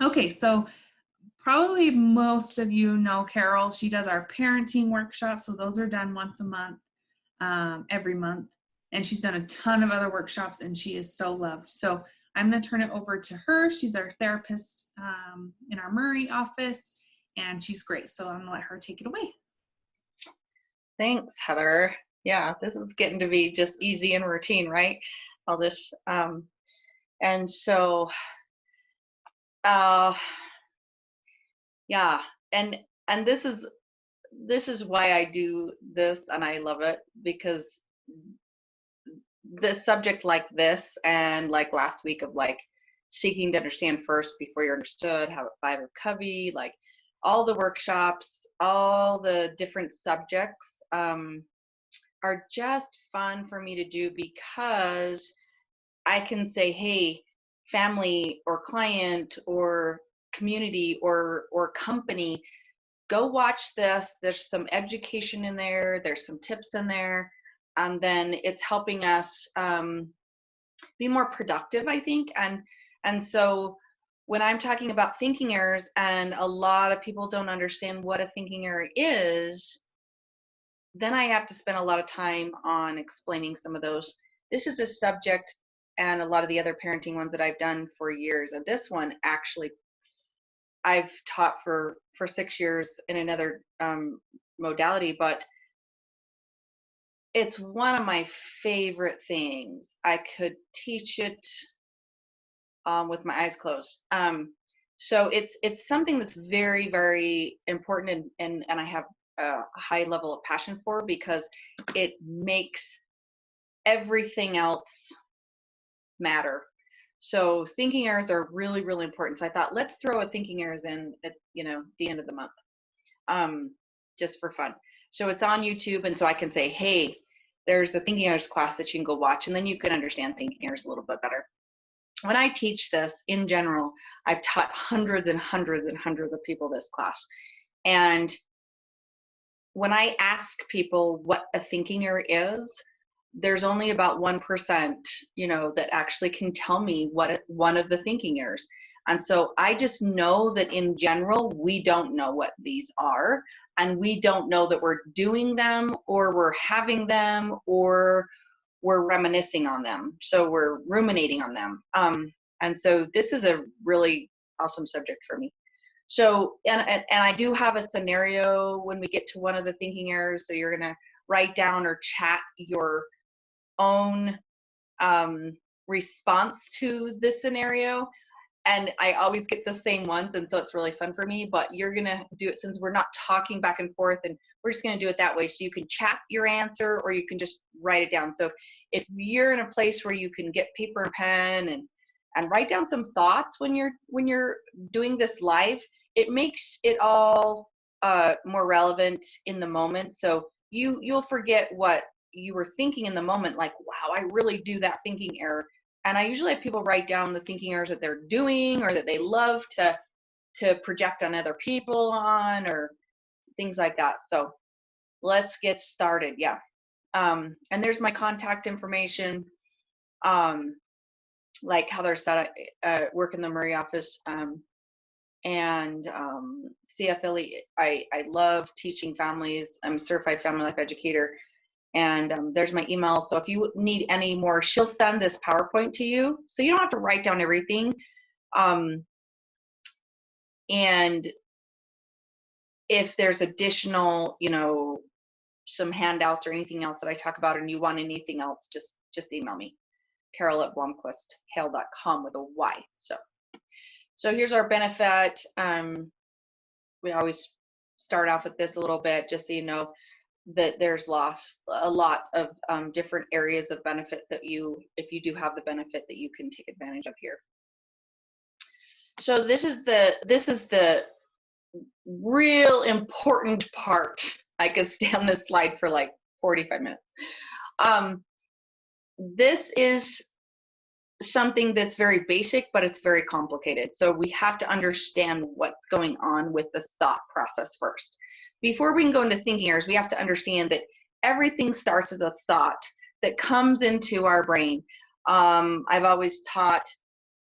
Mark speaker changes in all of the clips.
Speaker 1: Okay, so probably most of you know Carol. She does our parenting workshops. So those are done once a month, every month. And she's done a ton of other workshops and she is so loved. So I'm going to turn it over to her. She's our therapist in our Murray office and she's great. So I'm going to let her take it away.
Speaker 2: Thanks, Heather. Yeah, this is getting to be just easy and routine, right? All this. And so, yeah, and this is why I do this, and I love it, because the subject like this, and like last week of like seeking to understand first before you're understood, how it five of Covey, like all the workshops, all the different subjects are just fun for me to do, because I can say, hey, family or client or community or company, go watch this. There's some education in there. There's some tips in there. And then it's helping us be more productive, I think. And so when I'm talking about thinking errors, and a lot of people don't understand what a thinking error is, then I have to spend a lot of time on explaining some of those. This is a subject, and a lot of the other parenting ones that I've done for years. And this one actually I've taught for 6 years in another modality, but it's one of my favorite things. I could teach it with my eyes closed. So it's something that's very, very important, and I have a high level of passion for, because it makes everything else matter. So thinking errors are really, really important. So I thought, let's throw a thinking errors in at the end of the month, just for fun. So it's on YouTube, and so I can say, hey, there's a thinking errors class that you can go watch, and then you can understand thinking errors a little bit better. When I teach this in general, I've taught hundreds and hundreds and hundreds of people this class. And when I ask people what a thinking error is, there's only about 1%, that actually can tell me what one of the thinking errors. And so I just know that in general, we don't know what these are, and we don't know that we're doing them, or we're having them, or we're reminiscing on them. So we're ruminating on them. And so this is a really awesome subject for me. So, and I do have a scenario when we get to one of the thinking errors. So you're going to write down or chat your own response to this scenario. And I always get the same ones, and so it's really fun for me. But you're going to do it, since we're not talking back and forth, and we're just going to do it that way. So you can chat your answer, or you can just write it down. So if you're in a place where you can get paper and pen and write down some thoughts when you're doing this live, it makes it all more relevant in the moment. So you'll forget what you were thinking in the moment, like, wow, I really do that thinking error. And I usually have people write down the thinking errors that they're doing, or that they love to project on other people on, or things like that. So let's get started. Yeah. And there's my contact information. Like Heather said, I work in the Murray office, and CFLE. I love teaching families. I'm a certified family life educator. And there's my email. So if you need any more, she'll send this PowerPoint to you, so you don't have to write down everything. And if there's additional, some handouts or anything else that I talk about, and you want anything else, just email me, carol@blomquisthale.com with a Y. So here's our benefit. We always start off with this a little bit, just so you know that there's a lot of different areas of benefit that if you do have the benefit, that you can take advantage of here. So this is the real important part. I could stay on this slide for like 45 minutes. This is something that's very basic, but it's very complicated. So we have to understand what's going on with the thought process first. Before we can go into thinking errors, we have to understand that everything starts as a thought that comes into our brain. I've always taught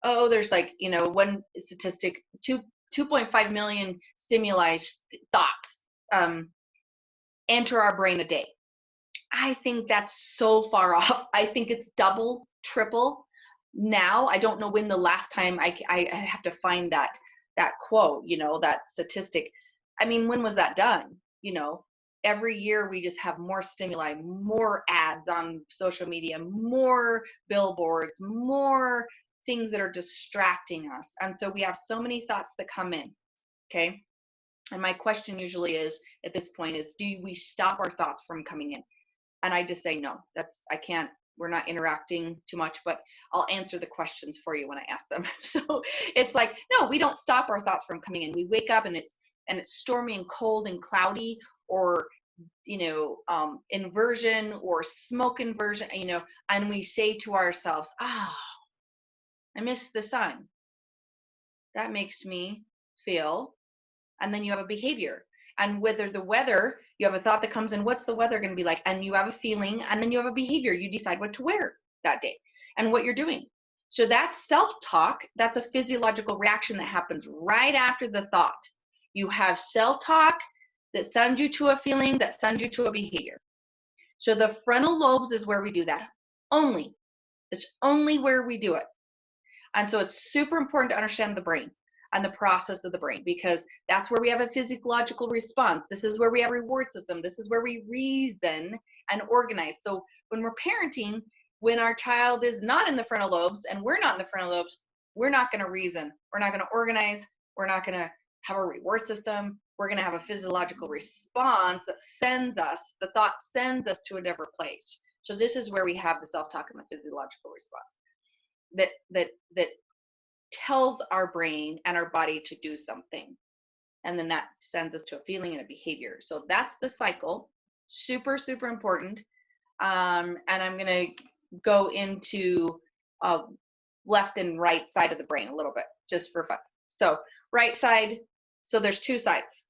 Speaker 2: oh, there's like, one statistic, 2.5 million stimuli thoughts um, enter our brain a day. I think that's so far off. I think it's double, triple. Now, I don't know when the last time I have to find that quote, that statistic. I mean, when was that done? Every year we just have more stimuli, more ads on social media, more billboards, more things that are distracting us. And so we have so many thoughts that come in. Okay. And my question usually is at this point is, do we stop our thoughts from coming in? And I just say, no, I can't, we're not interacting too much, but I'll answer the questions for you when I ask them. So it's like, no, we don't stop our thoughts from coming in. We wake up and it's stormy and cold and cloudy, or, inversion or smoke inversion, and we say to ourselves, I miss the sun. That makes me feel, and then you have a behavior. And whether the weather, you have a thought that comes in, what's the weather going to be like? And you have a feeling, and then you have a behavior. You decide what to wear that day and what you're doing. So that's self-talk. That's a physiological reaction that happens right after the thought. You have self-talk that sends you to a feeling, that sends you to a behavior. So the frontal lobes is where we do that. It's only where we do it. And so it's super important to understand the brain and the process of the brain, because that's where we have a physiological response. This is where we have a reward system. This is where we reason and organize. So when we're parenting, when our child is not in the frontal lobes and we're not in the frontal lobes, we're not going to reason. We're not going to organize. We're not going to have a reward system. We're going to have a physiological response that sends us, the thought sends us to a different place. So this is where we have the self-talk and the physiological response that tells our brain and our body to do something. And then that sends us to a feeling and a behavior. So that's the cycle. Super, super important. And I'm going to go into left and right side of the brain a little bit, just for fun. So right side, so there's two sides.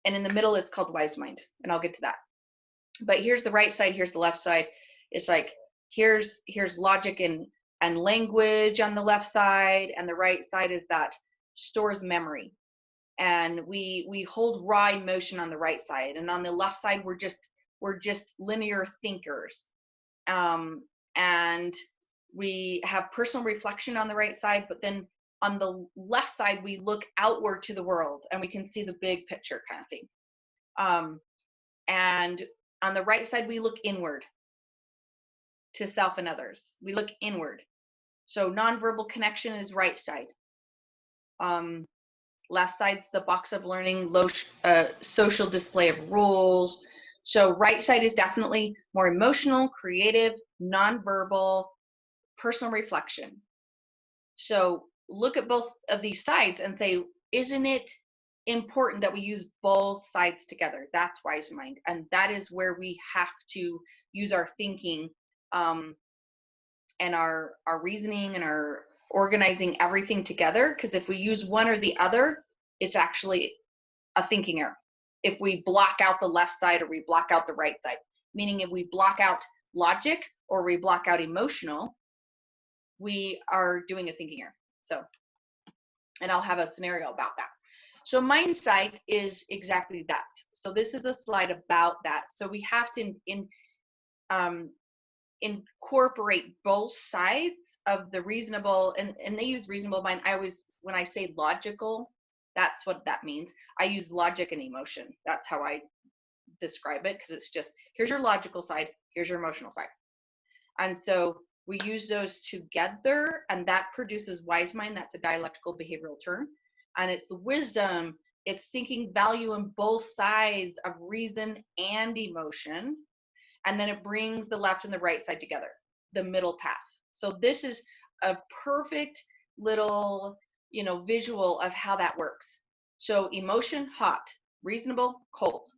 Speaker 2: And in the middle, it's called wise mind. And I'll get to that. But here's the right side, here's the left side. It's like, here's logic and language on the left side, and the right side is that stores memory. And we hold raw emotion on the right side, and on the left side we're just linear thinkers. And we have personal reflection on the right side, but then on the left side we look outward to the world and we can see the big picture kind of thing. And on the right side we look inward to self and others. We look inward. So nonverbal connection is right side. Left side's the box of learning, social display of rules. So right side is definitely more emotional, creative, nonverbal, personal reflection. So look at both of these sides and say, isn't it important that we use both sides together? That's wise mind. And that is where we have to use our thinking and our reasoning and our organizing everything together. Because if we use one or the other, it's actually a thinking error. If we block out the left side or we block out the right side, meaning if we block out logic or we block out emotional, we are doing a thinking error. So, and I'll have a scenario about that. So mindsight is exactly that. So this is a slide about that. So we have to incorporate both sides of the reasonable, and they use reasonable mind. I always, when I say logical, that's what that means. I use logic and emotion. That's how I describe it, because it's just, here's your logical side, here's your emotional side. And so we use those together, and that produces wise mind. That's a dialectical behavioral term. And it's the wisdom, it's thinking value in both sides of reason and emotion. And then it brings the left and the right side together, the middle path. So this is a perfect little, visual of how that works. So emotion, hot; reasonable, cold;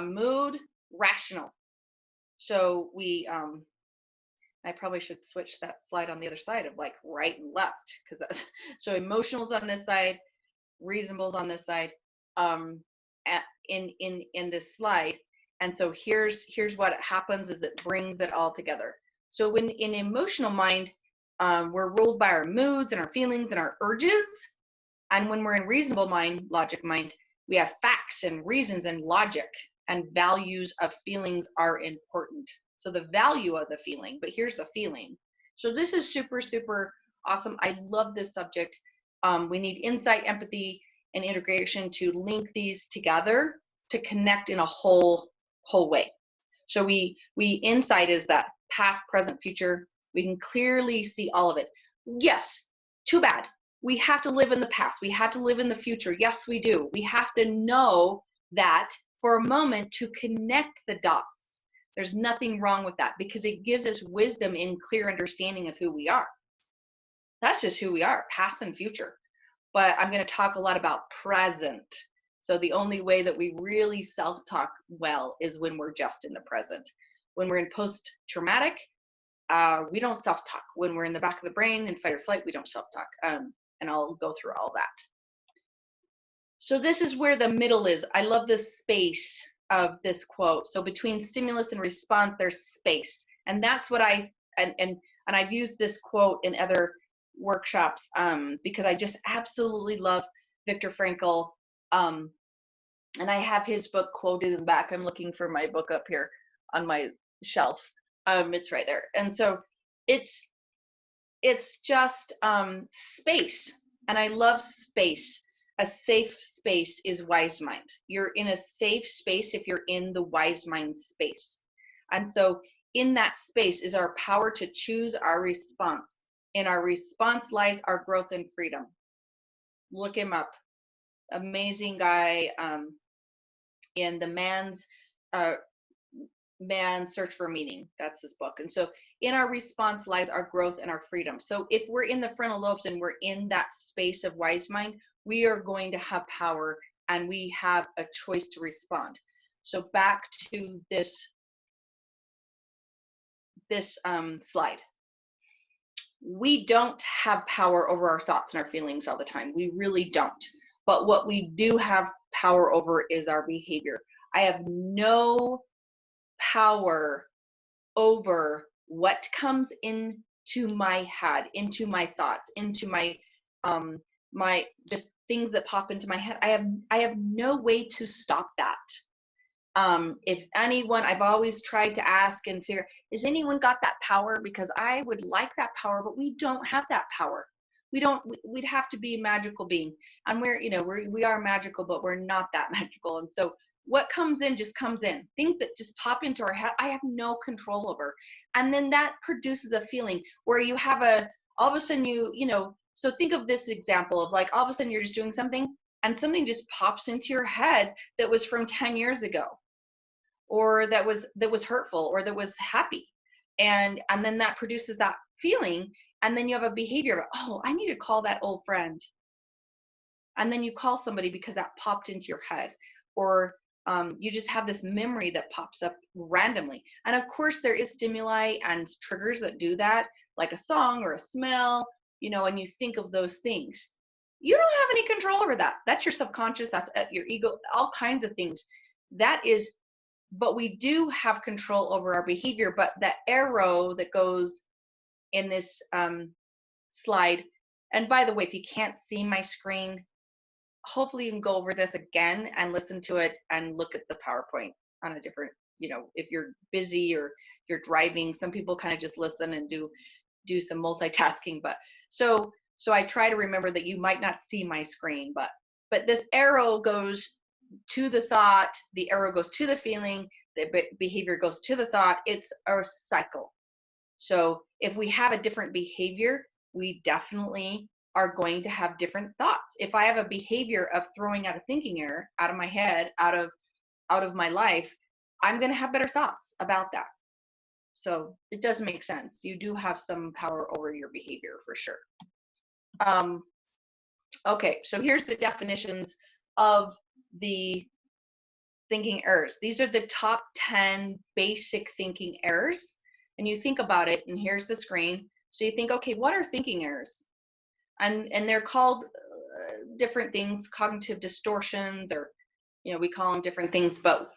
Speaker 2: mood, rational. So we, I probably should switch that slide on the other side of like right and left, because that's, so emotional's on this side, reasonable's on this side, in this slide. And so here's what happens is it brings it all together. So when in emotional mind, We're ruled by our moods and our feelings and our urges. And when we're in reasonable mind, logic mind, we have facts and reasons and logic, and values of feelings are important. So the value of the feeling, but here's the feeling. So this is super, super awesome. I love this subject. We need insight, empathy, and integration to link these together to connect in a whole way. So we insight is that past, present, future. We can clearly see all of it. Yes, too bad. We have to live in the past. We have to live in the future. Yes, we do. We have to know that for a moment to connect the dots. There's nothing wrong with that because it gives us wisdom in clear understanding of who we are. That's just who we are, past and future. But I'm going to talk a lot about present. So the only way that we really self-talk well is when we're just in the present. When we're in post-traumatic, we don't self-talk. When we're in the back of the brain in fight or flight, we don't self-talk. And I'll go through all that. So this is where the middle is. I love this space of this quote. So between stimulus and response, there's space. And that's what and I've used this quote in other workshops because I just absolutely love Viktor Frankl. And I have his book quoted in the back. I'm looking for my book up here on my shelf. It's right there. And so it's just space. And I love space. A safe space is wise mind. You're in a safe space if you're in the wise mind space. And so in that space is our power to choose our response. In our response lies our growth and freedom. Look him up. Amazing guy. In the Man's Search for Meaning. That's his book. And so in our response lies our growth and our freedom. So if we're in the frontal lobes and we're in that space of wise mind, we are going to have power and we have a choice to respond. So back to this slide. We don't have power over our thoughts and our feelings all the time. We really don't. But what we do have power over is our behavior. I have no power over what comes into my head, into my thoughts, into my my just things that pop into my head. I have no way to stop that. If anyone, I've always tried to ask and figure, has anyone got that power? Because I would like that power, but we don't have that power. We'd have to be a magical being. And we are magical, but we're not that magical. And so what comes in just comes in. Things that just pop into our head, I have no control over. And then that produces a feeling where you have all of a sudden so think of this example of like all of a sudden you're just doing something and something just pops into your head that was from 10 years ago, or that was hurtful, or that was happy. And then that produces that feeling. And then you have a behavior of, oh, I need to call that old friend. And then you call somebody because that popped into your head. Or you just have this memory that pops up randomly. And of course, there is stimuli and triggers that do that, like a song or a smell, and you think of those things. You don't have any control over that. That's your subconscious, that's your ego, all kinds of things. But we do have control over our behavior. But the arrow that goes in this slide, and by the way, if you can't see my screen, hopefully you can go over this again and listen to it and look at the PowerPoint on a different, if you're busy or you're driving. Some people kind of just listen and do some multitasking. But so I try to remember that you might not see my screen, but this arrow goes to the thought, the arrow goes to the feeling, the behavior goes to the thought. It's a cycle. So if we have a different behavior, we definitely are going to have different thoughts. If I have a behavior of throwing out a thinking error out of my head, out of my life, I'm going to have better thoughts about that. So it does make sense. You do have some power over your behavior for sure. Okay, so here's the definitions of the thinking errors. These are the top 10 basic thinking errors. And you think about it, and here's the screen. So you think, okay, what are thinking errors? And they're called different things, cognitive distortions, or we call them different things. But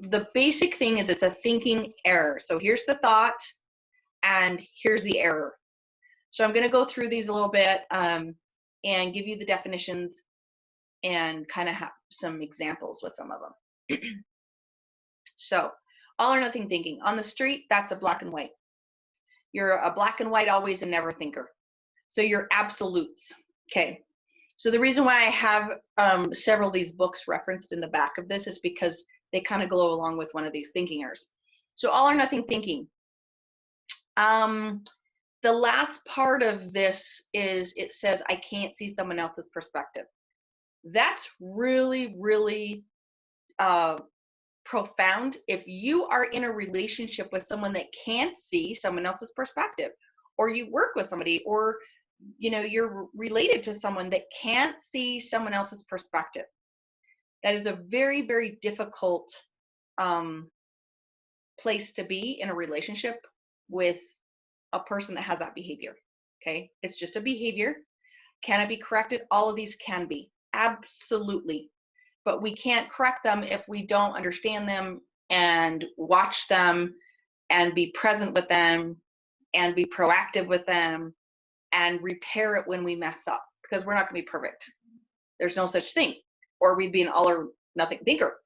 Speaker 2: the basic thing is it's a thinking error. So here's the thought, and here's the error. So I'm going to go through these a little bit and give you the definitions and kind of have some examples with some of them. So, all or nothing thinking. On the street, that's a black and white. You're a black and white, always and never thinker. So you're absolutes. Okay. So the reason why I have several of these books referenced in the back of this is because they kind of go along with one of these thinking errors. So all or nothing thinking. The last part of this is it says, I can't see someone else's perspective. That's really, really profound. If you are in a relationship with someone that can't see someone else's perspective, or you work with somebody, or you're related to someone that can't see someone else's perspective, that is a very, very difficult place to be in a relationship with a person that has that behavior. Okay, it's just a behavior. Can it be corrected? All of these can be, absolutely. But we can't correct them if we don't understand them and watch them and be present with them and be proactive with them and repair it when we mess up, because we're not going to be perfect. There's no such thing, or we'd be an all or nothing thinker.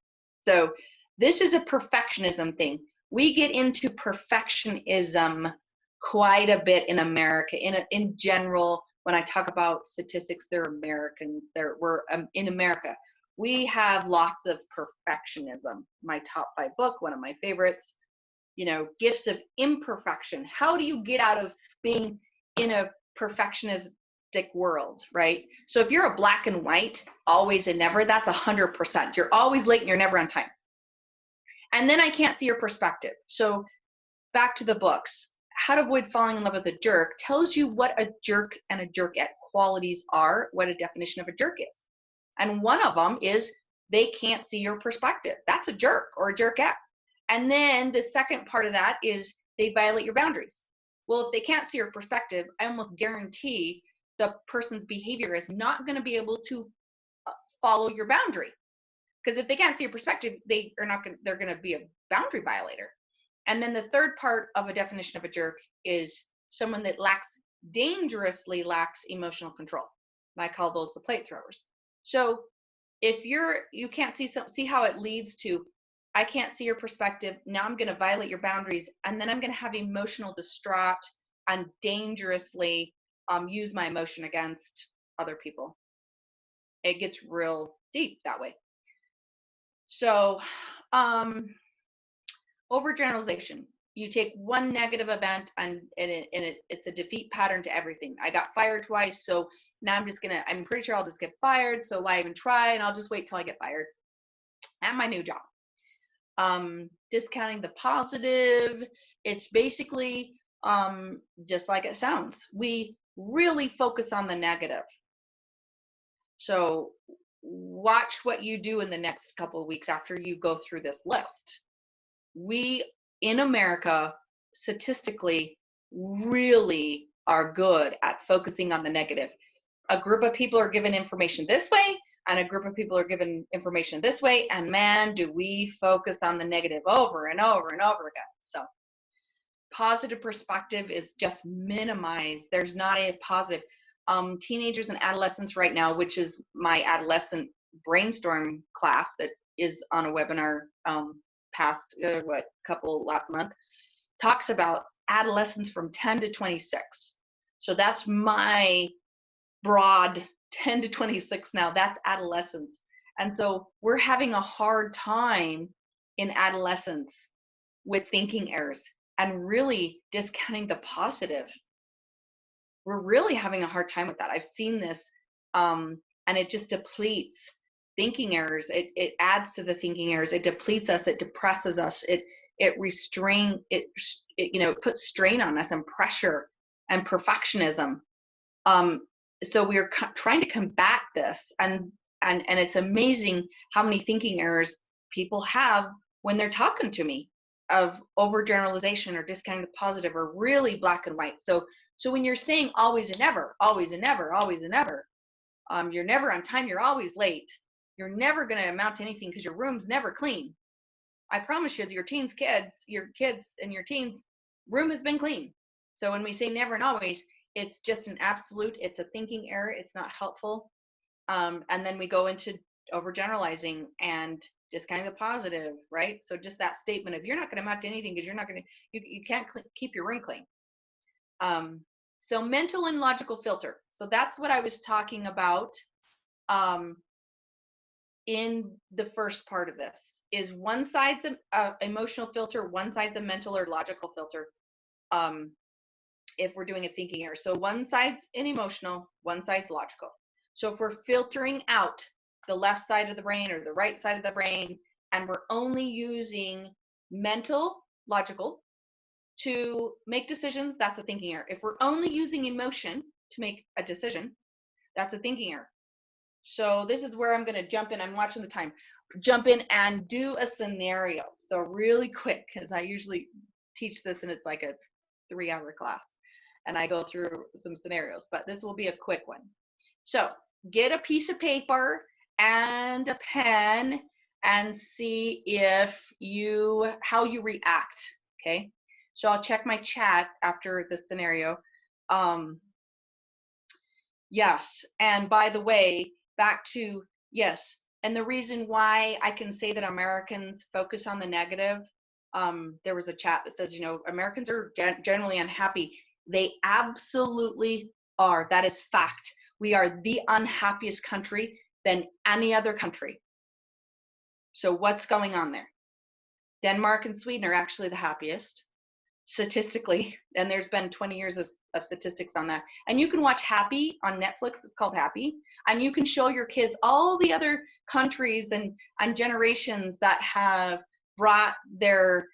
Speaker 2: So this is a perfectionism thing. We get into perfectionism quite a bit in America. In general, when I talk about statistics, they're Americans. We're in America. We have lots of perfectionism. My top 5 book, one of my favorites, Gifts of Imperfection. How do you get out of being in a perfectionistic world, right? So if you're a black and white, always and never, that's 100%. You're always late and you're never on time. And then I can't see your perspective. So back to the books. How to Avoid Falling in Love with a Jerk tells you what a jerk and a jerkette qualities are, what a definition of a jerk is. And one of them is they can't see your perspective. That's a jerk or a jerkette. And then the second part of that is they violate your boundaries. Well, if they can't see your perspective, I almost guarantee the person's behavior is not going to be able to follow your boundary. Because if they can't see your perspective, they're going to be a boundary violator. And then the third part of a definition of a jerk is someone that dangerously lacks emotional control. And I call those the plate throwers. So if you can't see how it leads to, I can't see your perspective, now I'm going to violate your boundaries, and then I'm going to have emotional distraught and dangerously use my emotion against other people. It gets real deep that way. So overgeneralization. You take one negative event and it's a defeat pattern to everything. I got fired twice, so now I'm pretty sure I'll just get fired, so why even try, and I'll just wait till I get fired at my new job. Discounting the positive. It's basically just like it sounds. We really focus on the negative. So watch what you do in the next couple of weeks after you go through this list. We in America statistically really are good at focusing on the negative. A group of people are given information this way, and a group of people are given information this way, and man, do we focus on the negative over and over and over again. So positive perspective is just minimized. There's not a positive. Teenagers and adolescents right now, which is my adolescent brainstorm class that is on a webinar past last month, talks about adolescents from 10 to 26. So that's my broad 10 to 26 now. That's adolescence. And so we're having a hard time in adolescence with thinking errors and really discounting the positive. We're really having a hard time with that. I've seen this, and it just depletes thinking errors. It adds to the thinking errors. It depletes us. It depresses us. It puts strain on us and pressure and perfectionism. So we're trying to combat this, and it's amazing how many thinking errors people have when they're talking to me of overgeneralization or discounting the positive or really black and white. So when you're saying always and never, always and never, always and never, you're never on time, you're always late, you're never going to amount to anything because your room's never clean. I promise you, your kids and your teens' room has been clean. So when we say never and always, It's just an absolute, it's a thinking error. It's not helpful. And then we go into overgeneralizing and discounting the positive, right? So just that statement of, you're not going to amount to anything because you're not going to, you can't keep your room clean. So mental and logical filter. So that's what I was talking about in the first part of this, is one side's a emotional filter, one side's a mental or logical filter. If we're doing a thinking error. So one side's an emotional, one side's logical. So if we're filtering out the left side of the brain or the right side of the brain, and we're only using mental, logical to make decisions, that's a thinking error. If we're only using emotion to make a decision, that's a thinking error. So this is where I'm going to jump in. I'm watching the time. Jump in and do a scenario. So really quick, because I usually teach this and it's like a 3-hour class. And I go through some scenarios, but this will be a quick one. So get a piece of paper and a pen and see how you react. Okay. So I'll check my chat after the scenario. Yes. And by the way, back to yes. And the reason why I can say that Americans focus on the negative, there was a chat that says, Americans are generally unhappy. They absolutely are. That is fact. We are the unhappiest country than any other country. So what's going on there? Denmark and Sweden are actually the happiest statistically. And there's been 20 years of statistics on that. And you can watch Happy on Netflix. It's called Happy. And you can show your kids all the other countries and generations that have brought their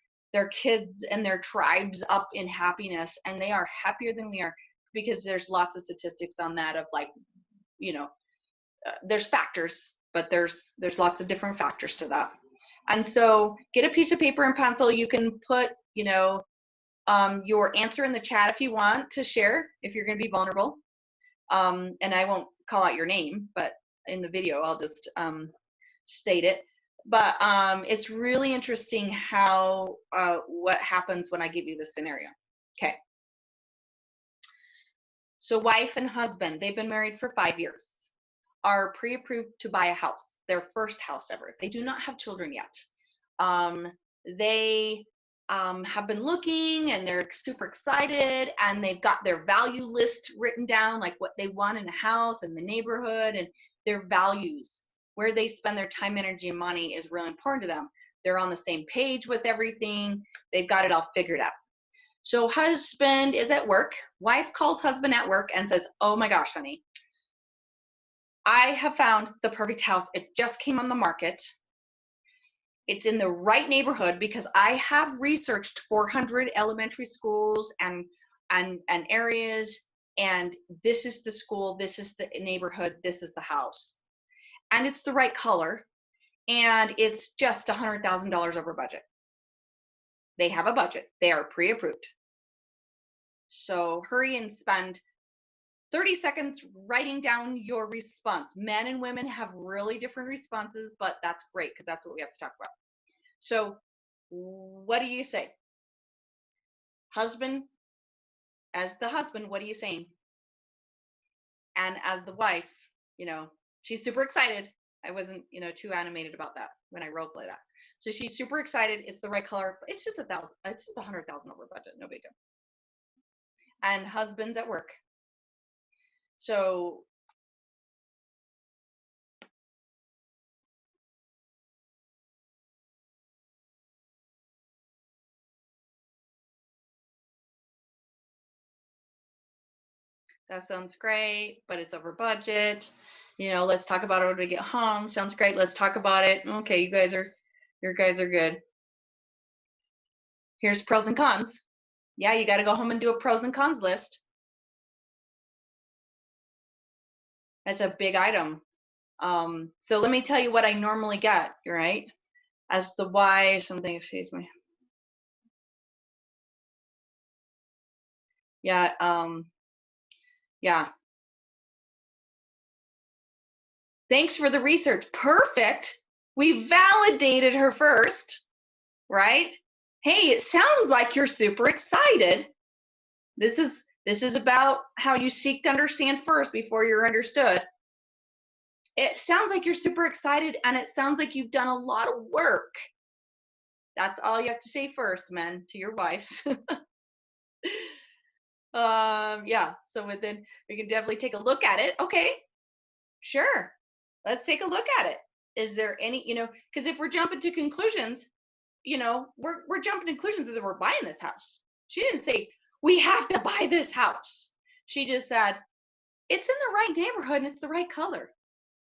Speaker 2: kids and their tribes up in happiness, and they are happier than we are, because there's lots of statistics on that of like, there's factors, but there's lots of different factors to that. And so get a piece of paper and pencil. You can put, your answer in the chat if you want to share, if you're going to be vulnerable. And I won't call out your name, but in the video, I'll just state it. But it's really interesting how what happens when I give you this scenario. Okay. So wife and husband, they've been married for 5 years, are pre-approved to buy a house, their first house ever. They do not have children yet. They have been looking, and they're super excited, and they've got their value list written down, like what they want in a house and the neighborhood and their values. Where they spend their time, energy, and money is really important to them. They're on the same page with everything. They've got it all figured out. So husband is at work. Wife calls husband at work and says, oh my gosh, honey, I have found the perfect house. It just came on the market. It's in the right neighborhood because I have researched 400 elementary schools and areas, and this is the school, this is the neighborhood, this is the house. And it's the right color, and it's just $100,000 over budget. They have a budget. They are pre-approved. So hurry and spend 30 seconds writing down your response. Men and women have really different responses, but that's great because that's what we have to talk about. So what do you say? Husband, as the husband, what are you saying? And as the wife, she's super excited. I wasn't, too animated about that when I role play that. So she's super excited. It's the right color. But it's just $100,000 over budget. No big deal. And husband's at work. So that sounds great, but it's over budget. Let's talk about it when we get home. Sounds great. Let's talk about it. Okay, you guys are good. Here's pros and cons. Yeah, you got to go home and do a pros and cons list. That's a big item. So let me tell you what I normally get, right? As the why, something excuse me. Yeah, yeah. Thanks for the research. Perfect. We validated her first, right? Hey, it sounds like you're super excited. This This is about how you seek to understand first before you're understood. It sounds like you're super excited, and it sounds like you've done a lot of work. That's all you have to say first, men, to your wives. Yeah, so within, we can definitely take a look at it. Okay, sure. Let's take a look at it. Is there any, because if we're jumping to conclusions, we're jumping to conclusions that we're buying this house. She didn't say, we have to buy this house. She just said, it's in the right neighborhood and it's the right color,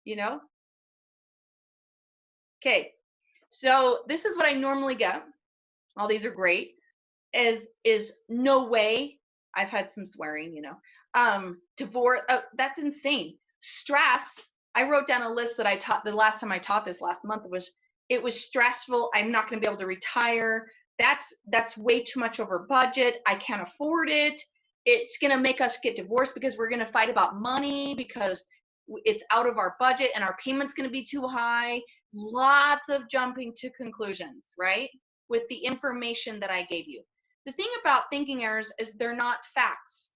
Speaker 2: you know? Okay, so this is what I normally get. All these are great. Is no way. I've had some swearing, divorce. That's insane. Stress. I wrote down a list that I taught the last time I taught this last month. It was stressful. I'm not going to be able to retire. That's way too much over budget. I can't afford it. It's going to make us get divorced because we're going to fight about money because it's out of our budget and our payment's going to be too high. Lots of jumping to conclusions, right? With the information that I gave you. The thing about thinking errors is they're not facts.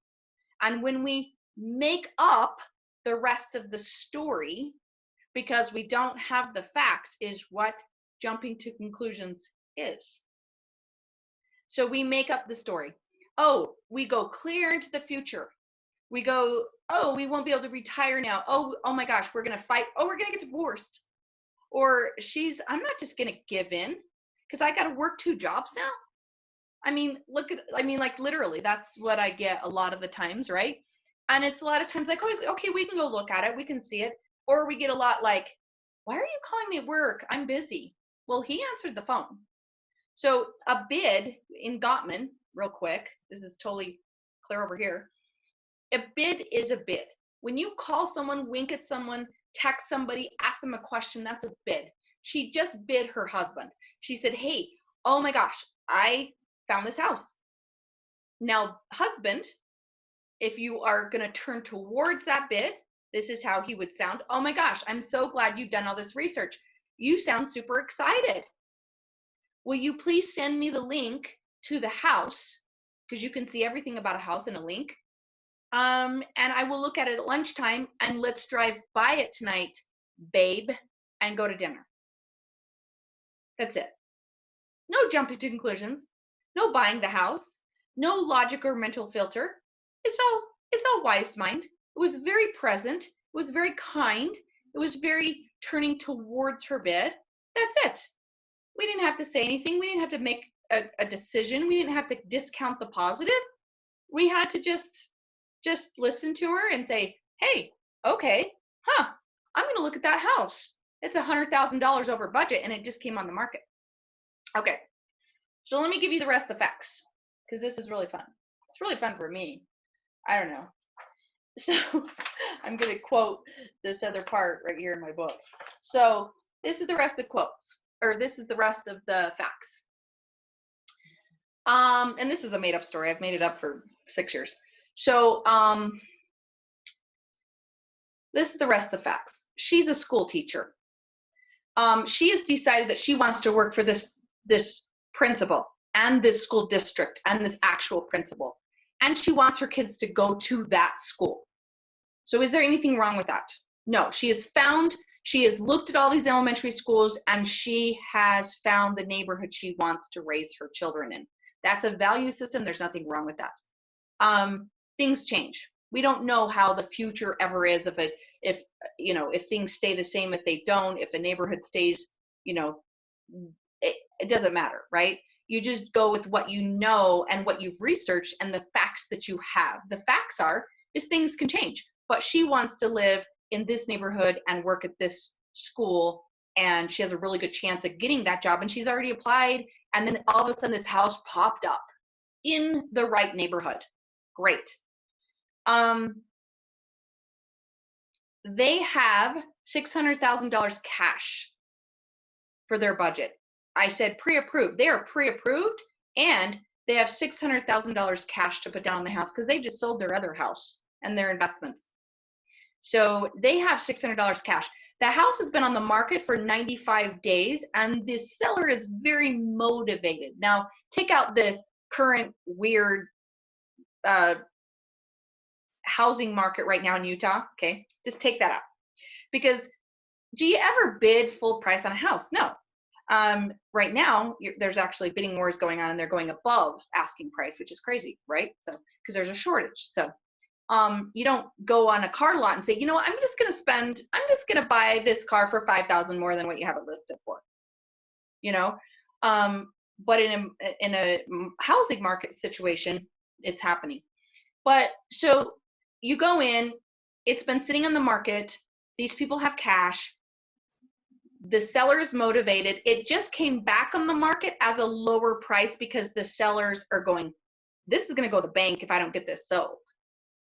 Speaker 2: And when we make up the rest of the story because we don't have the facts is what jumping to conclusions is. So we make up the story. Oh, we go clear into the future. We go, oh, we won't be able to retire now. Oh my gosh, we're going to fight. Oh, we're going to get divorced. Or I'm not just going to give in because I got to work 2 jobs now. Like literally, that's what I get a lot of the times, right? And it's a lot of times like, oh, okay, we can go look at it. We can see it. Or we get a lot like, why are you calling me at work? I'm busy. Well, he answered the phone. So a bid in Gottman, real quick, this is totally clear over here. A bid is a bid. When you call someone, wink at someone, text somebody, ask them a question, that's a bid. She just bid her husband. She said, hey, oh my gosh, I found this house. Now, husband, if you are going to turn towards that bid, this is how he would sound. Oh my gosh, I'm so glad you've done all this research. You sound super excited. Will you please send me the link to the house? Because you can see everything about a house in a link. And I will look at it at lunchtime and let's drive by it tonight, babe, and go to dinner. That's it. No jumping to conclusions. No buying the house. No logic or mental filter. It's all wise mind. It was very present. It was very kind. It was very turning towards her bid. That's it. We didn't have to say anything. We didn't have to make a decision. We didn't have to discount the positive. We had to just listen to her and say, hey, okay, I'm going to look at that house. It's $100,000 over budget and it just came on the market. Okay, so let me give you the rest of the facts because this is really fun. It's really fun for me. I don't know. So I'm going to quote this other part right here in my book. So this is the rest of the quotes, or this is the rest of the facts. And this is a made up story. I've made it up for 6 years. So this is the rest of the facts. She's a school teacher. She has decided that she wants to work for this principal and this school district and this actual principal. And she wants her kids to go to that school. So is there anything wrong with that? No, she has looked at all these elementary schools and she has found the neighborhood she wants to raise her children in. That's a value system. There's nothing wrong with that. Things change. We don't know how the future ever is if things stay the same, if they don't, if a neighborhood stays, it doesn't matter, right? You just go with what you know and what you've researched and the facts that you have. The facts is things can change, but she wants to live in this neighborhood and work at this school, and she has a really good chance of getting that job, and she's already applied, and then all of a sudden this house popped up in the right neighborhood. Great. They have $600,000 cash for their budget. I said pre-approved. They are pre-approved and they have $600,000 cash to put down on the house because they just sold their other house and their investments. So they have $600 cash. The house has been on the market for 95 days and the seller is very motivated. Now, take out the current weird housing market right now in Utah, okay, just take that out. Because do you ever bid full price on a house? No. Right now, there's actually bidding wars going on, and they're going above asking price, which is crazy, right? So, because there's a shortage. So, you don't go on a car lot and say, you know what, I'm just going to buy this car for 5,000 more than what you have it listed for, you know? But in a housing market situation, it's happening. But so you go in, it's been sitting on the market. These people have cash. The seller is motivated. It just came back on the market as a lower price because the sellers are going, this is going to go to the bank if I don't get this sold.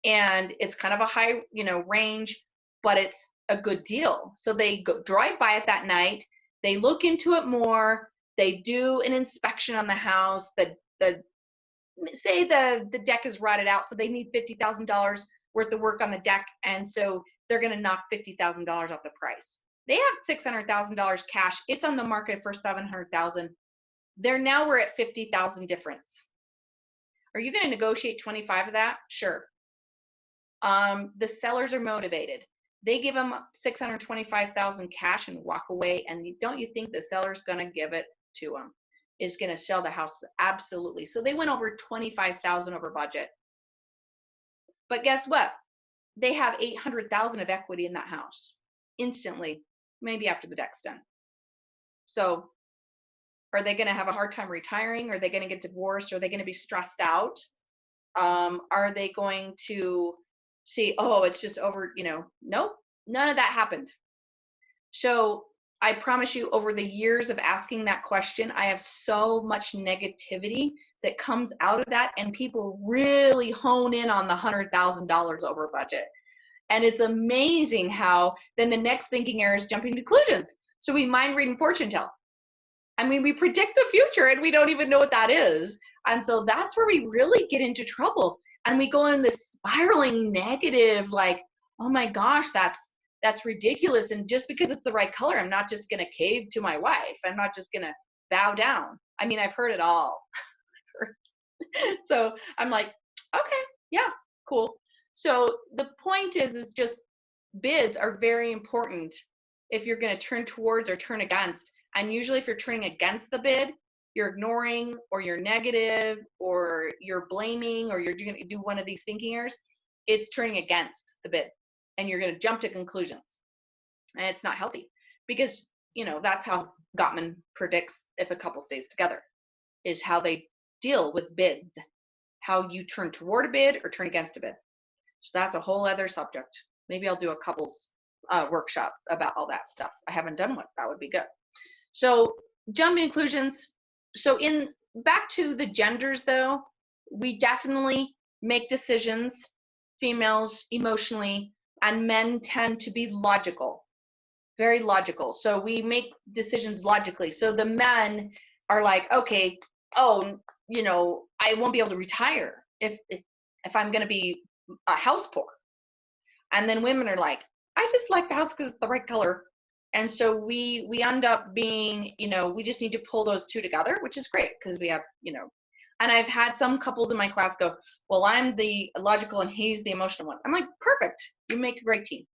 Speaker 2: And it's kind of a high, range, but it's a good deal. So they go drive by it that night. They look into it more. They do an inspection on the house. Say the deck is rotted out, so they need $50,000 worth of work on the deck, and so they're going to knock $50,000 off the price. They have $600,000 cash. It's on the market for $700,000. We're at $50,000 difference. Are you going to negotiate 25 of that? Sure. The sellers are motivated. They give them $625,000 cash and walk away, and don't you think the seller's going to give it to them? Is going to sell the house? Absolutely. So they went over $25,000 over budget. But guess what? They have $800,000 of equity in that house instantly, maybe after the deck's done. So are they going to have a hard time retiring? Are they going to get divorced? Are they going to be stressed out? Are they going to see, oh, it's just over, nope, none of that happened. So I promise you, over the years of asking that question, I have so much negativity that comes out of that, and people really hone in on the $100,000 over budget. And it's amazing how then the next thinking error is jumping to conclusions. So we mind read and fortune tell. I mean, we predict the future and we don't even know what that is. And so that's where we really get into trouble. And we go in this spiraling negative, like, oh my gosh, that's ridiculous. And just because it's the right color, I'm not just going to cave to my wife. I'm not just going to bow down. I mean, I've heard it all. So I'm like, okay, yeah, cool. So the point is just bids are very important if you're going to turn towards or turn against. And usually if you're turning against the bid, you're ignoring or you're negative or you're blaming or you're going to do one of these thinking errors. It's turning against the bid and you're going to jump to conclusions. And it's not healthy because, that's how Gottman predicts if a couple stays together, is how they deal with bids, how you turn toward a bid or turn against a bid. So that's a whole other subject. Maybe I'll do a couples workshop about all that stuff. I haven't done one. That would be good. So jumping conclusions. So back to the genders though, we definitely make decisions, females emotionally, and men tend to be logical, very logical. So we make decisions logically. So the men are like, okay, oh, I won't be able to retire if I'm going to be house poor. And then women are like, I just like the house because it's the right color. And so we end up being, we just need to pull those two together, which is great because we have, and I've had some couples in my class go, well, I'm the logical and he's the emotional one. I'm like, perfect. You make a great team.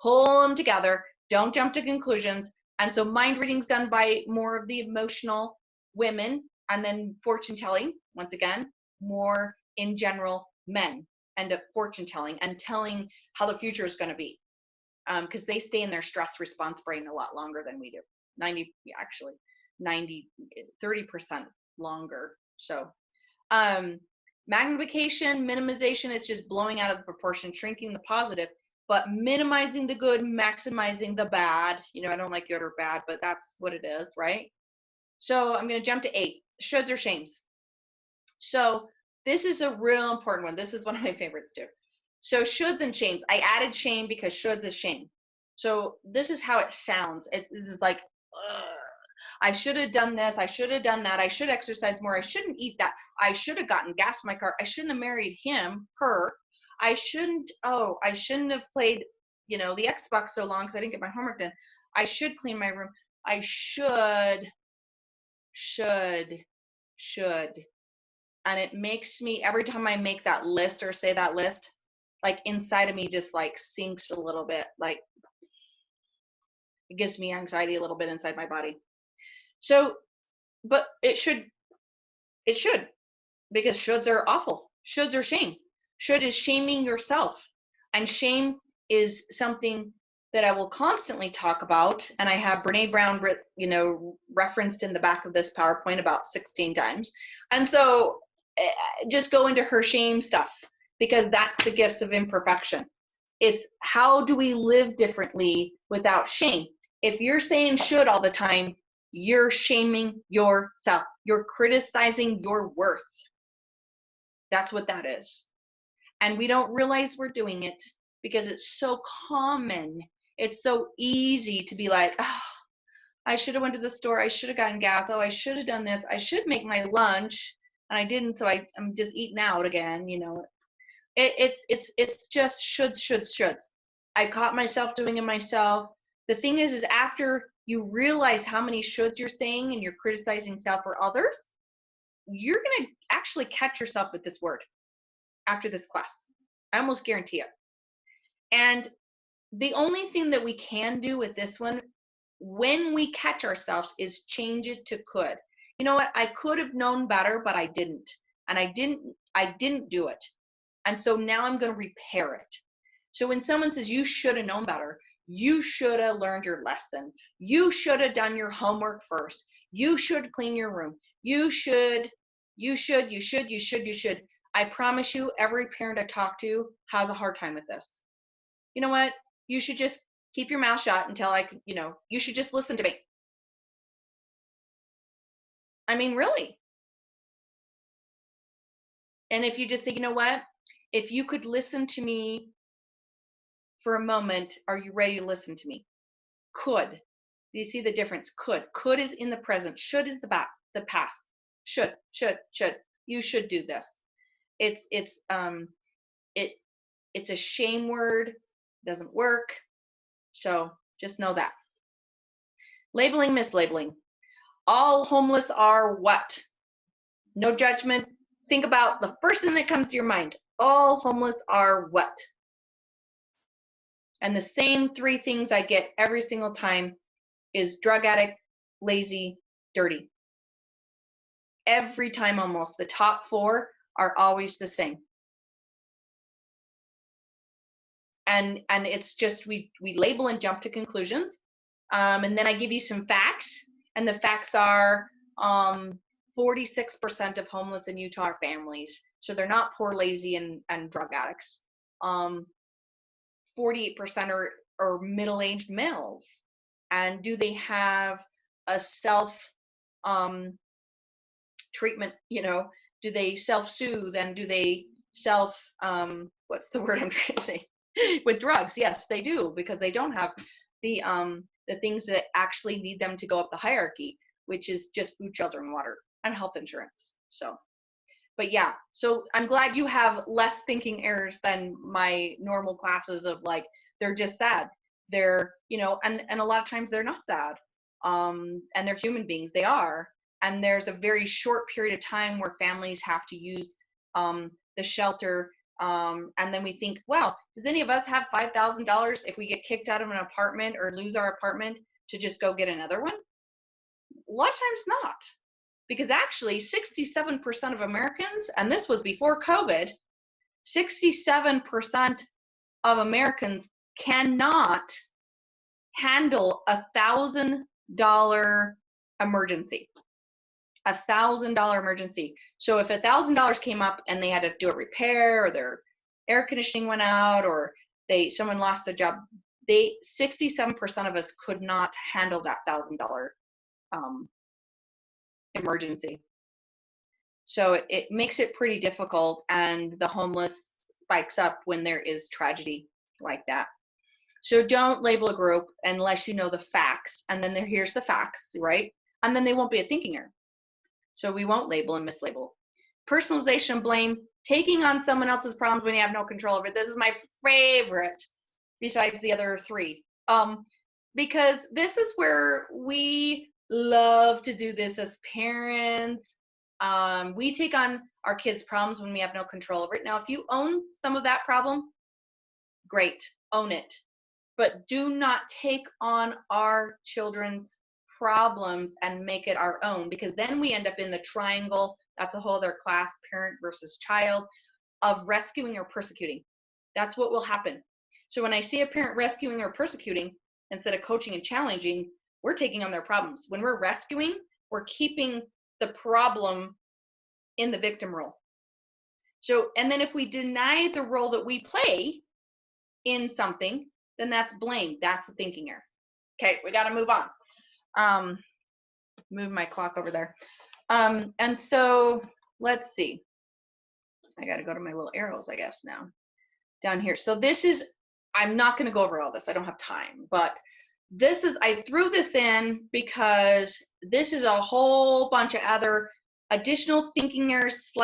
Speaker 2: Pull them together. Don't jump to conclusions. And so mind reading's done by more of the emotional women, and then fortune telling, once again, more in general men end up fortune telling and telling how the future is going to be. Because they stay in their stress response brain a lot longer than we do. 30% longer. So magnification, minimization is just blowing out of the proportion, shrinking the positive, but minimizing the good, maximizing the bad. I don't like good or bad, but that's what it is, right? So I'm going to jump to 8, shoulds or shames. So this is a real important one. This is one of my favorites too. So shoulds and shames. I added shame because shoulds is shame. So this is how it sounds. It is like, ugh, I should have done this. I should have done that. I should exercise more. I shouldn't eat that. I should have gotten gas in my car. I shouldn't have married him, her. I shouldn't have played, the Xbox so long because I didn't get my homework done. I should clean my room. I should. And it makes me, every time I make that list or say that list, like inside of me just like sinks a little bit. Like it gives me anxiety a little bit inside my body. So, but it should, because shoulds are awful. Shoulds are shame. Should is shaming yourself. And shame is something that I will constantly talk about. And I have Brene Brown, referenced in the back of this PowerPoint about 16 times. And so just go into her shame stuff, because that's the gifts of imperfection. It's how do we live differently without shame? If you're saying should all the time, you're shaming yourself. You're criticizing your worth. That's what that is. And we don't realize we're doing it because it's so common. It's so easy to be like, oh, I should have went to the store. I should have gotten gas. Oh, I should have done this. I should make my lunch. And I didn't, so I'm just eating out again, It's just shoulds. I caught myself doing it myself. The thing is after you realize how many shoulds you're saying and you're criticizing self or others, you're going to actually catch yourself with this word after this class. I almost guarantee it. And the only thing that we can do with this one, when we catch ourselves, is change it to could. You know what? I could have known better, but I didn't. And I didn't do it. And so now I'm going to repair it. So when someone says you should have known better, you should have learned your lesson. You should have done your homework first. You should clean your room. You should. I promise you, every parent I talk to has a hard time with this. You know what? You should just keep your mouth shut until you should just listen to me. I mean, really. And if you just say, you know what? If you could listen to me for a moment, are you ready to listen to me? Could. Do you see the difference? Could. Could is in the present. Should is the past. Should. You should do this. It's a shame word. Doesn't work. So just know that. Labeling, mislabeling. All homeless are what? No judgment. Think about the first thing that comes to your mind. All homeless are what? And the same three things I get every single time is drug addict, lazy, dirty. Every time almost. The top four are always the same. And it's just we label and jump to conclusions. And then I give you some facts. And the facts are 46% of homeless in Utah are families. So they're not poor, lazy, and drug addicts. 48% are middle-aged males. And do they have a self treatment? Do they self-soothe, and do they what's the word I'm trying to say? With drugs? Yes, they do, because they don't have the things that actually need them to go up the hierarchy, which is just food, shelter, and water, and health insurance. So, but yeah, so I'm glad you have less thinking errors than my normal classes of like, they're just sad. They're, and a lot of times they're not sad. And they're human beings. They are. And there's a very short period of time where families have to use the shelter. And then we think, well, does any of us have $5,000 if we get kicked out of an apartment or lose our apartment to just go get another one? A lot of times not. Because actually 67% of Americans, and this was before COVID, 67% of Americans cannot handle $1,000 emergency. $1,000 emergency. So if $1,000 came up and they had to do a repair, or their air conditioning went out, or someone lost their job, 67% of us could not handle that $1,000 emergency. So it makes it pretty difficult, and the homeless spikes up when there is tragedy like that. So don't label a group unless you know the facts, and then here's the facts, right? And then they won't be a thinking error. So we won't label and mislabel. Personalization, blame, taking on someone else's problems when you have no control over it. This is my favorite, besides the other three, because this is where we love to do this as parents. We take on our kids' problems when we have no control over it. Now, if you own some of that problem, great, own it. But do not take on our children's problems and make it our own, because then we end up in the triangle. That's a whole other class, parent versus child, of rescuing or persecuting. That's what will happen. So when I see a parent rescuing or persecuting instead of coaching and challenging, we're taking on their problems. When we're rescuing, we're keeping the problem in the victim role. So, and then if we deny the role that we play in something, then that's blame. That's a thinking error. Okay, we got to move on. Move my clock over there. And so let's see. I got to go to my little arrows, I guess, now down here. So this is, I'm not going to go over all this. I don't have time, but this is, I threw this in because this is a whole bunch of other additional thinking errors /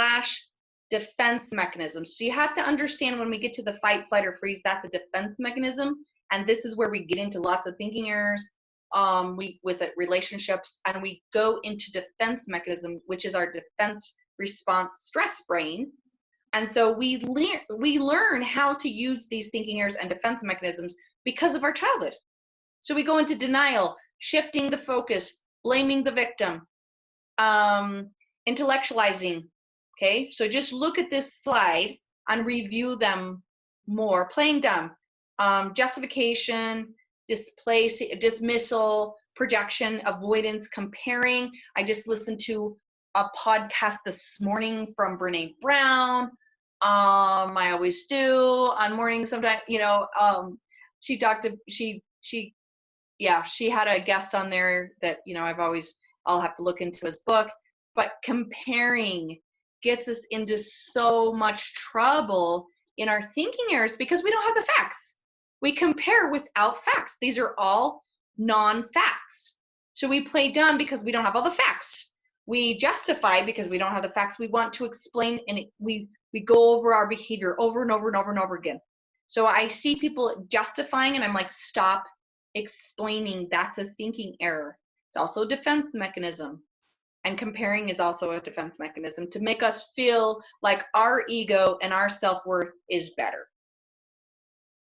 Speaker 2: defense mechanisms. So you have to understand when we get to the fight, flight, or freeze, that's a defense mechanism. And this is where we get into lots of thinking errors with relationships, and we go into defense mechanism, which is our defense response stress brain. And so we learn how to use these thinking errors and defense mechanisms because of our childhood. So we go into denial, shifting the focus, blaming the victim, intellectualizing. Okay, so just look at this slide and review them more. Playing dumb, justification, dismissal, projection, avoidance, comparing. I just listened to a podcast this morning from Brene Brown. I always do on mornings sometimes, she talked to, she had a guest on there that, I'll have to look into his book. But comparing gets us into so much trouble in our thinking errors because we don't have the facts. We compare without facts. These are all non-facts. So we play dumb because we don't have all the facts. We justify because we don't have the facts. We want to explain, and we go over our behavior over and over and over and over again. So I see people justifying, and I'm like, stop explaining. That's a thinking error. It's also a defense mechanism. And comparing is also a defense mechanism to make us feel like our ego and our self-worth is better.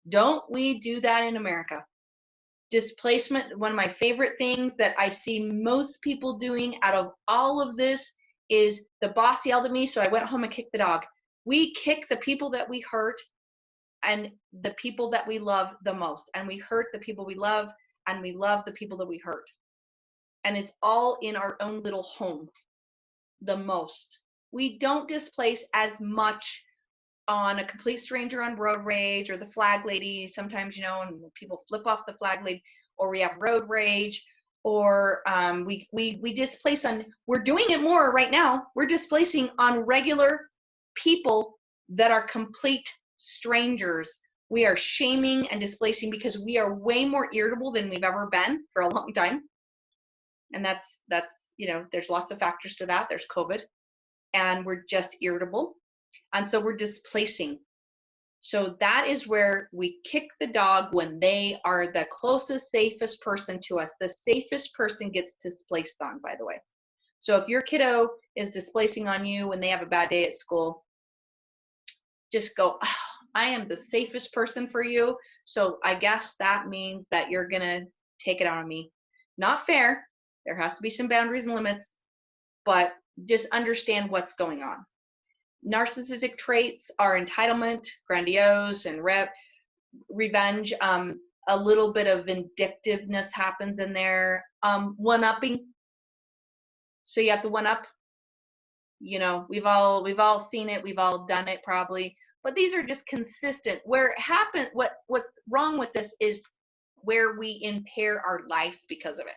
Speaker 2: Don't we do that in America? Displacement, one of my favorite things that I see most people doing out of all of this is the boss yelled at me, so I went home and kicked the dog. We kick the people that we hurt and the people that we love the most. And we hurt the people we love, and we love the people that we hurt. And it's all in our own little home the most. We don't displace as much on a complete stranger on road rage or the flag lady. Sometimes, and people flip off the flag lady, or we have road rage, or we displace on, we're doing it more right now. We're displacing on regular people that are complete strangers. We are shaming and displacing because we are way more irritable than we've ever been for a long time. And that's there's lots of factors to that. There's COVID, and we're just irritable. And so we're displacing. So that is where we kick the dog when they are the closest, safest person to us. The safest person gets displaced on, by the way. So if your kiddo is displacing on you when they have a bad day at school, just go, oh, I am the safest person for you. So I guess that means that you're going to take it out on me. Not fair. There has to be some boundaries and limits, but just understand what's going on. Narcissistic traits are entitlement, grandiose, and revenge. A little bit of vindictiveness happens in there. One-upping. So you have to one-up. We've all seen it. We've all done it probably. But these are just consistent. Where it happened, what's wrong with this is where we impair our lives because of it.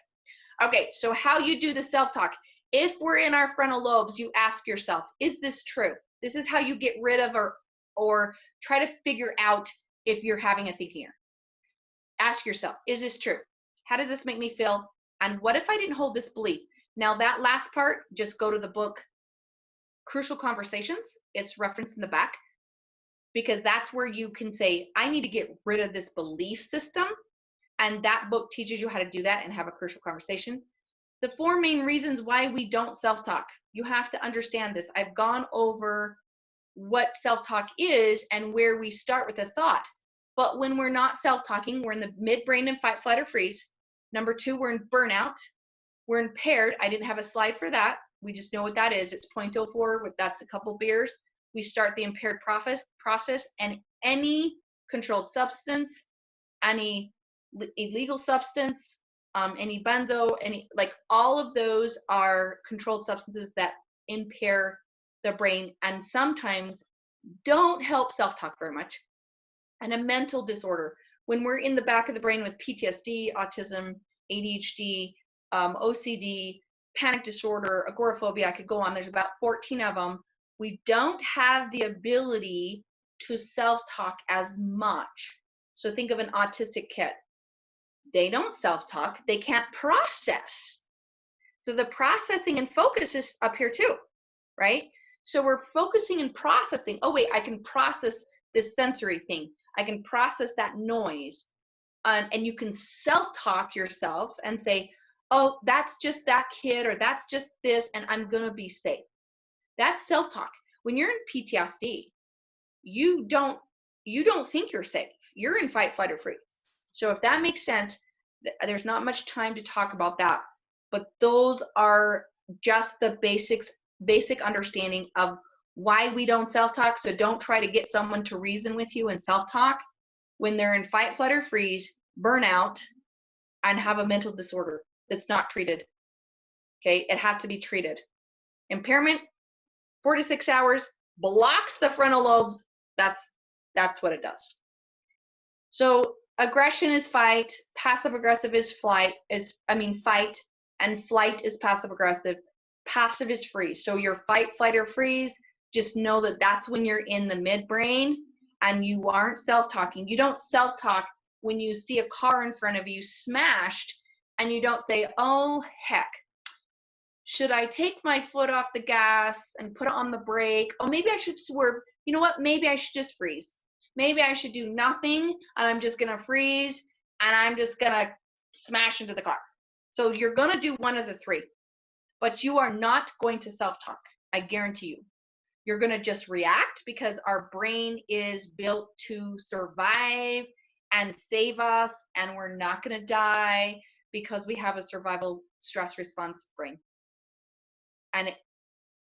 Speaker 2: Okay, so how you do the self-talk. If we're in our frontal lobes, you ask yourself, is this true? This is how you get rid of or try to figure out if you're having a thinking error. Ask yourself, is this true? How does this make me feel? And what if I didn't hold this belief? Now that last part, just go to the book, Crucial Conversations. It's referenced in the back, because that's where you can say, I need to get rid of this belief system. And that book teaches you how to do that and have a crucial conversation. The 4 main reasons why we don't self-talk. You have to understand this. I've gone over what self-talk is and where we start with a thought. But when we're not self-talking, we're in the midbrain and fight, flight, or freeze. Number 2, we're in burnout. We're impaired. I didn't have a slide for that. We just know what that is. It's 0.04. That's a couple beers. We start the impaired process, and any controlled substance, any illegal substance, any benzo, any, like, all of those are controlled substances that impair the brain and sometimes don't help self-talk very much. And a mental disorder, when we're in the back of the brain with PTSD, autism, ADHD, OCD, panic disorder, agoraphobia, I could go on, there's about 14 of them. We don't have the ability to self-talk as much. So think of an autistic kid. They don't self-talk, they can't process. So the processing and focus is up here too, right? So we're focusing and processing. Oh wait, I can process this sensory thing. I can process that noise. And you can self-talk yourself and say, oh, that's just that kid, or that's just this, and I'm gonna be safe. That's self-talk. When you're in PTSD, you don't think you're safe. You're in fight, flight, or freeze. So if that makes sense, there's not much time to talk about that. But those are just the basic understanding of why we don't self-talk. So don't try to get someone to reason with you and self-talk when they're in fight, flight, or freeze, burnout, and have a mental disorder that's not treated. Okay, it has to be treated. Impairment, 4 to 6 hours, blocks the frontal lobes. That's what it does. So aggression is fight, passive aggressive is fight, and flight is passive aggressive. Passive is freeze. So your fight, flight, or freeze, just know that that's when you're in the midbrain and you aren't self-talking. You don't self-talk when you see a car in front of you smashed and you don't say, oh, heck, should I take my foot off the gas and put it on the brake? Oh, maybe I should swerve. You know what? Maybe I should just freeze. Maybe I should do nothing and I'm just going to freeze and I'm just going to smash into the car. So you're going to do one of the three, but you are not going to self-talk. I guarantee you. You're going to just react because our brain is built to survive and save us, and we're not going to die because we have a survival stress response brain. And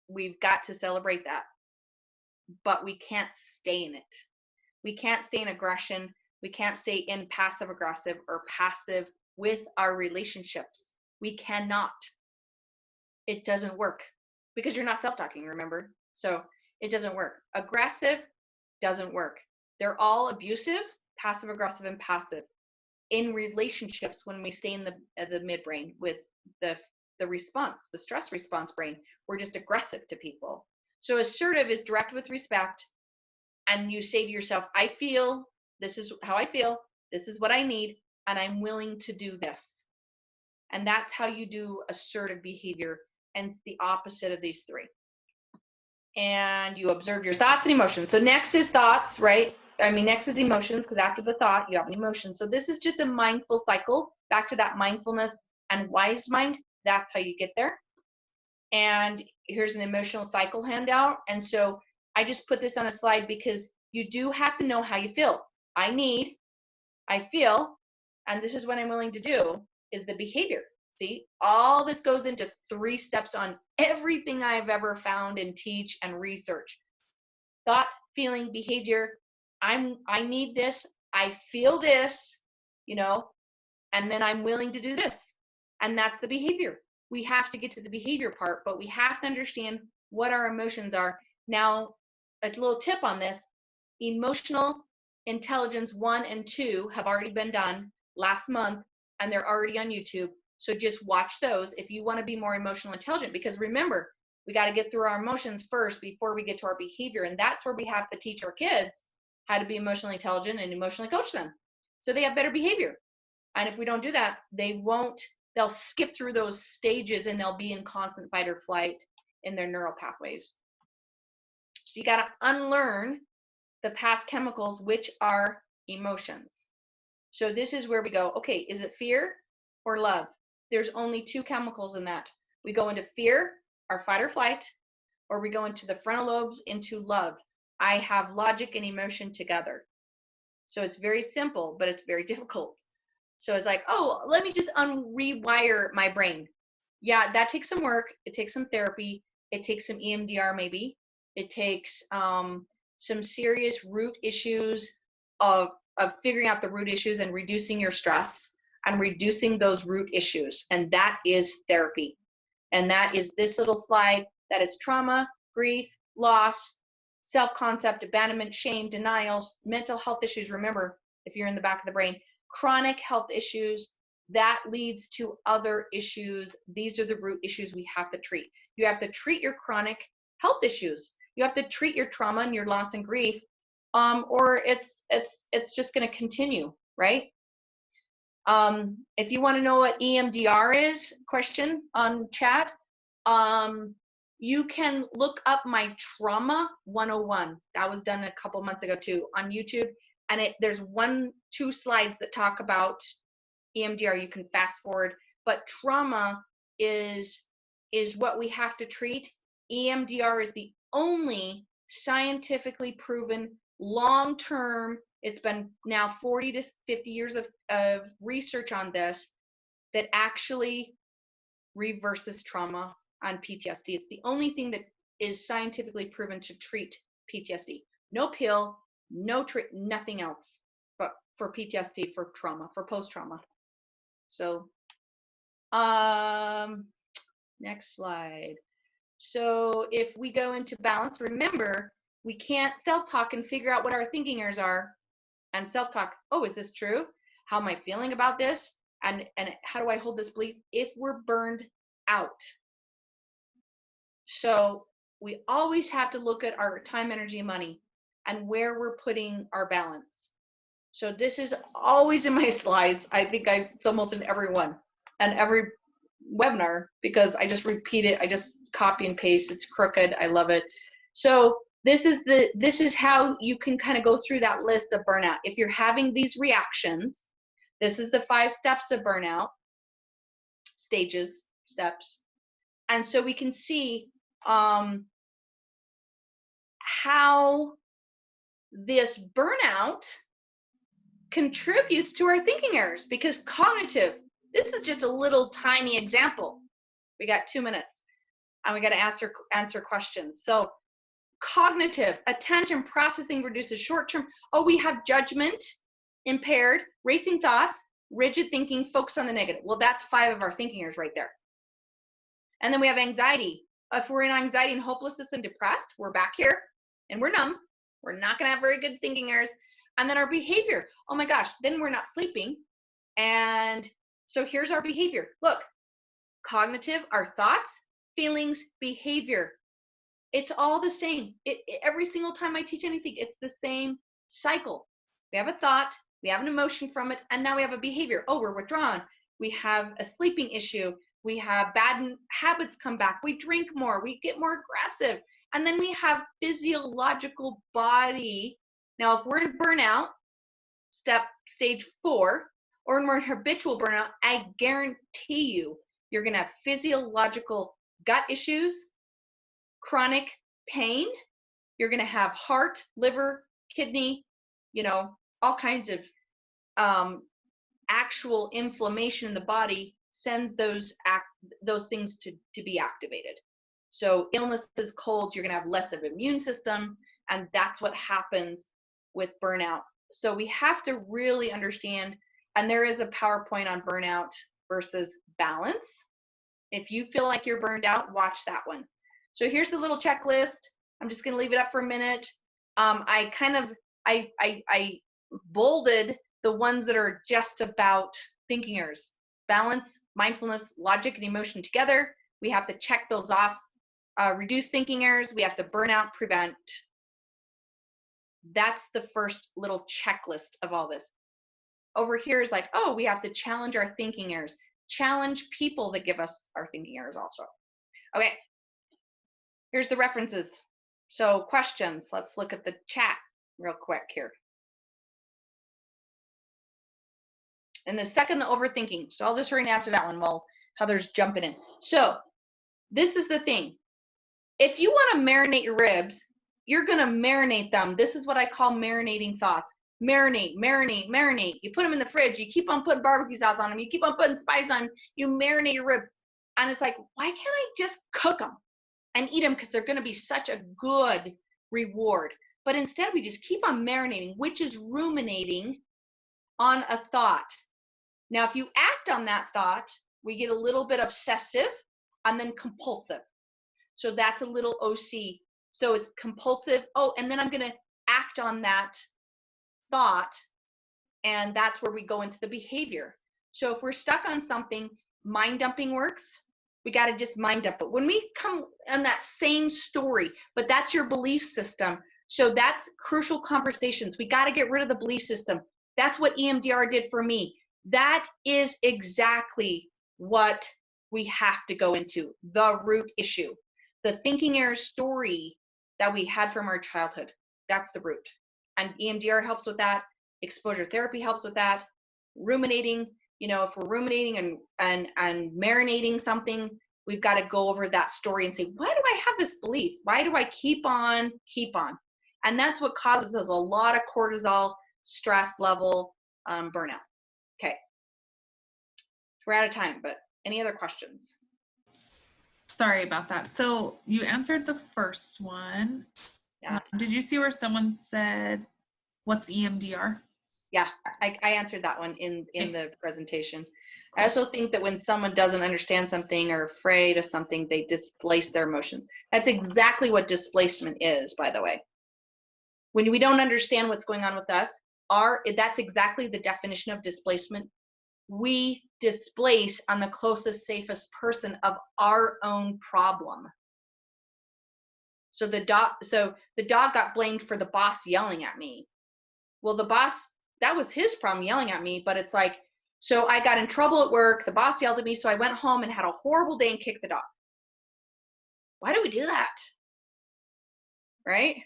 Speaker 2: we've got to celebrate that. But we can't stay in it. We can't stay in aggression. We can't stay in passive aggressive or passive with our relationships. We cannot. It doesn't work because you're not self-talking, remember? So it doesn't work. Aggressive doesn't work. They're all abusive, passive aggressive, and passive. In relationships, when we stay in the midbrain with the response, the stress response brain, we're just aggressive to people. So assertive is direct with respect, and you say to yourself, I feel, this is how I feel, this is what I need, and I'm willing to do this. And that's how you do assertive behavior, and it's the opposite of these three. And you observe your thoughts and emotions. So next is thoughts, right? Next is emotions, because after the thought, you have an emotion. So this is just a mindful cycle, back to that mindfulness and wise mind. That's how you get there. And here's an emotional cycle handout. And so I just put this on a slide because you do have to know how you feel. I feel, and this is what I'm willing to do, is the behavior. See, all this goes into 3 steps on everything I've ever found and teach and research. Thought, feeling, behavior. I need this. I feel this, and then I'm willing to do this. And that's the behavior. We have to get to the behavior part, but we have to understand what our emotions are. Now, a little tip on this, emotional intelligence 1 and 2 have already been done last month, and they're already on YouTube. So just watch those if you want to be more emotional intelligent, because remember, we got to get through our emotions first before we get to our behavior. And that's where we have to teach our kids how to be emotionally intelligent and emotionally coach them so they have better behavior. And if we don't do that, they'll skip through those stages and they'll be in constant fight or flight in their neural pathways. So you got to unlearn the past chemicals, which are emotions. So this is where we go, okay, is it fear or love? There's only 2 chemicals in that. We go into fear, our fight or flight, or we go into the frontal lobes into love. I have logic and emotion together. So it's very simple, but it's very difficult. So it's like, oh, let me just rewire my brain. Yeah, that takes some work. It takes some therapy. It takes some EMDR maybe. It takes some serious root issues of figuring out the root issues and reducing your stress and reducing those root issues. And that is therapy. And that is this little slide. That is trauma, grief, loss, self-concept, abandonment, shame, denials, mental health issues. Remember, if you're in the back of the brain, chronic health issues, that leads to other issues. These are the root issues we have to treat. You have to treat your chronic health issues. You have to treat your trauma and your loss and grief, or it's just going to continue, right? If you want to know what EMDR is, question on chat, you can look up my Trauma 101. That was done a couple months ago too on YouTube. And there's 2 slides that talk about EMDR. You can fast forward, but trauma is what we have to treat. EMDR is the only scientifically proven long-term, it's been now 40 to 50 years of research on this, that actually reverses trauma on PTSD. It's the only thing that is scientifically proven to treat PTSD. No pill, no nothing else, but for PTSD, for trauma, for post-trauma. So, next slide. So if we go into balance, remember, we can't self-talk and figure out what our thinking errors are and self-talk. Oh, is this true? How am I feeling about this? And how do I hold this belief if we're burned out? So we always have to look at our time, energy, and money and where we're putting our balance. So this is always in my slides. I think it's almost in every one and every webinar, because I just repeat it. I just copy and paste. It's crooked. I love it. So this is how you can kind of go through that list of burnout. If you're having these reactions, this is the 5 steps of burnout, stages, steps. And so we can see how this burnout contributes to our thinking errors, because cognitive, this is just a little tiny example. We got 2 minutes and we got to answer questions. So cognitive, attention processing reduces short-term. Oh, we have judgment impaired, racing thoughts, rigid thinking, focus on the negative. Well, that's 5 of our thinking errors right there. And then we have anxiety. If we're in anxiety and hopelessness and depressed, we're back here and we're numb. We're not going to have very good thinking errors. And then our behavior. Oh my gosh, then we're not sleeping. And so here's our behavior. Look, cognitive, our thoughts, feelings, behavior. It's all the same. Every single time I teach anything, it's the same cycle. We have a thought, we have an emotion from it, and now we have a behavior. Oh, we're withdrawn. We have a sleeping issue. We have bad habits come back. We drink more. We get more aggressive. And then we have physiological body. Now, if we're in burnout, stage 4, or in more habitual burnout, I guarantee you're going to have physiological gut issues, chronic pain. You're going to have heart, liver, kidney, all kinds of actual inflammation in the body sends those things to be activated. So illnesses, colds, you're going to have less of immune system, and that's what happens with burnout. So we have to really understand, and there is a PowerPoint on burnout versus balance. If you feel like you're burned out, watch that one. So here's the little checklist. I'm just going to leave it up for a minute. I bolded the ones that are just about thinking errors. Balance, mindfulness, logic, and emotion together. We have to check those off. Reduce thinking errors. We have to burn out, prevent. That's the first little checklist of all this. Over here is like, oh, we have to challenge our thinking errors. Challenge people that give us our thinking errors also. Okay, here's the references. So questions, let's look at the chat real quick here. And the stuck in the overthinking. So I'll just hurry and answer that one while Heather's jumping in. So this is the thing. If you want to marinate your ribs, you're going to marinate them. This is what I call marinating thoughts. marinate, marinate, marinate. You put them in the fridge. You keep on putting barbecue sauce on them. You keep on putting spice on them. You marinate your ribs. And it's like, why can't I just cook them and eat them? Because they're going to be such a good reward. But instead, we just keep on marinating, which is ruminating on a thought. Now, if you act on that thought, we get a little bit obsessive and then compulsive. So that's a little OC. So it's compulsive. Oh, and then I'm going to act on that thought. And that's where we go into the behavior. So if we're stuck on something, mind dumping works. We got to just mind dump. But when we come on that same story, but that's your belief system. So that's crucial conversations. We got to get rid of the belief system. That's what EMDR did for me. That is exactly what we have to go into, the root issue. The thinking error story that we had from our childhood, that's the root. And EMDR helps with that. Exposure therapy helps with that. Ruminating, if we're ruminating and marinating something, we've got to go over that story and say, why do I have this belief? Why do I keep on? And that's what causes us a lot of cortisol, stress level, burnout. Okay. We're out of time, but any other questions?
Speaker 1: Sorry about that. So you answered the first one.
Speaker 2: Yeah.
Speaker 1: Did you see where someone said, what's EMDR?
Speaker 2: Yeah, I answered that one in
Speaker 1: Okay.
Speaker 2: the presentation.
Speaker 1: Cool.
Speaker 2: I also think that when someone doesn't understand something or afraid of something, they displace their emotions. That's exactly what displacement is, by the way. When we don't understand what's going on with us, that's exactly the definition of displacement. We displace on the closest, safest person of our own problem. So the dog got blamed for the boss yelling at me. Well, the boss, that was his problem, yelling at me, but it's like, so I got in trouble at work, the boss yelled at me, so I went home and had a horrible day and kicked the dog. Why do we do that? Right?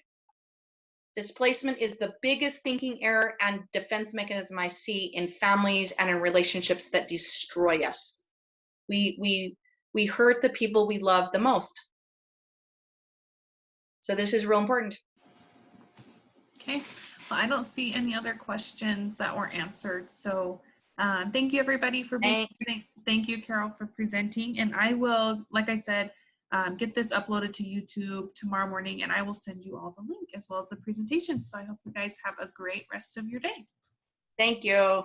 Speaker 2: Displacement is the biggest thinking error and defense mechanism I see in families and in relationships that destroy us. We hurt the people we love the most. So this is real important.
Speaker 1: Okay. Well, I don't see any other questions that were answered. So thank you everybody for being here. Thank you, Carol, for presenting. And I will, like I said, get this uploaded to YouTube tomorrow morning, and I will send you all the link as well as the presentation. So I hope you guys have a great rest of your day.
Speaker 2: Thank you.